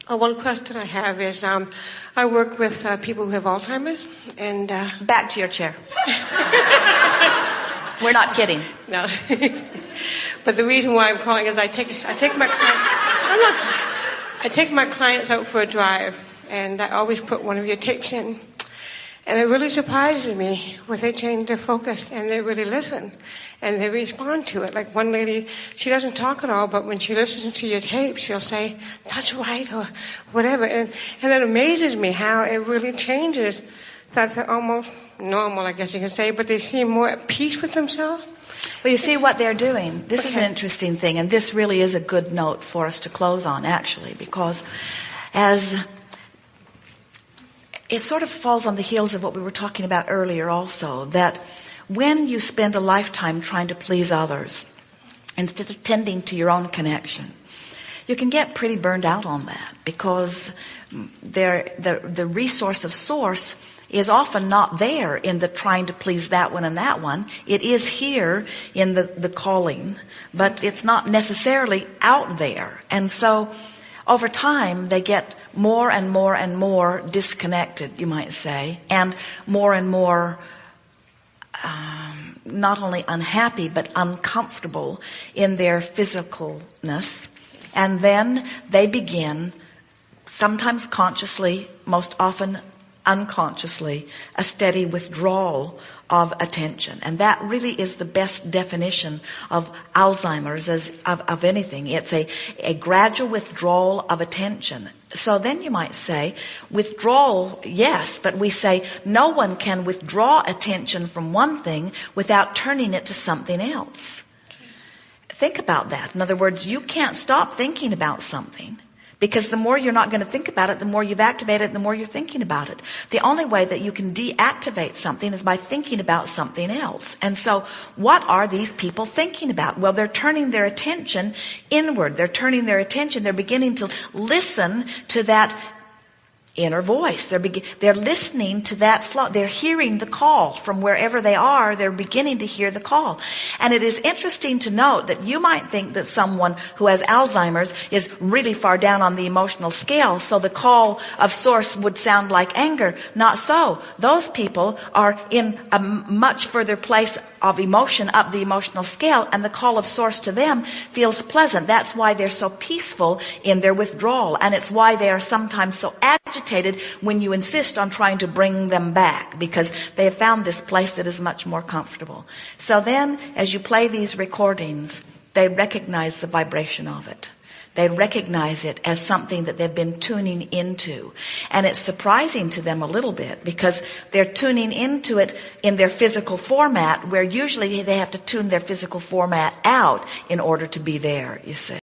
One question I have is, I work with people who have Alzheimer's, and Back to your chair. We're not kidding. no. But the reason why I'm calling is I take my clients out for a drive, and I always put one of your tapes in. And it really surprises me when they change their focus and they really listen and they respond to it. Like one lady, she doesn't talk at all, but when she listens to your tape, she'll say, "That's right," or whatever. And it amazes me how it really changes, that they're almost normal, I guess you can say, but they seem more at peace with themselves. Well, you see what they're doing. This is an interesting thing, and this really is a good note for us to close on, actually, because as it sort of falls on the heels of what we were talking about earlier also, that when you spend a lifetime trying to please others instead of tending to your own connection, you can get pretty burned out on that, because the resource of source is often not there in the trying to please that one and that one. It is here in the calling, but it's not necessarily out there. And so over time, they get more and more and more disconnected, you might say, and more not only unhappy, but uncomfortable in their physicalness. And then they begin, sometimes consciously, most often unconsciously, a steady withdrawal of attention. And that really is the best definition of Alzheimer's of anything. It's a gradual withdrawal of attention. So then you might say, withdrawal, yes, but we say no one can withdraw attention from one thing without turning it to something else. Think about that. In other words, you can't stop thinking about something, because the more you're not going to think about it, the more you've activated it, the more you're thinking about it. The only way that you can deactivate something is by thinking about something else. And so what are these people thinking about? Well, they're turning their attention inward. They're turning their attention. They're beginning to listen to that inner voice. They're listening to that flow. They're hearing the call from wherever they are. They're beginning to hear the call. And it is interesting to note that you might think that someone who has Alzheimer's is really far down on the emotional scale, so the call of source would sound like anger. Not so. Those people are in a much further place of emotion up the emotional scale, and the call of source to them feels pleasant. That's why they're so peaceful in their withdrawal, and it's why they are sometimes so agitated when you insist on trying to bring them back, because they have found this place that is much more comfortable. So then, as you play these recordings, they recognize the vibration of it. They recognize it as something that they've been tuning into. And it's surprising to them a little bit, because they're tuning into it in their physical format, where usually they have to tune their physical format out in order to be there, you see.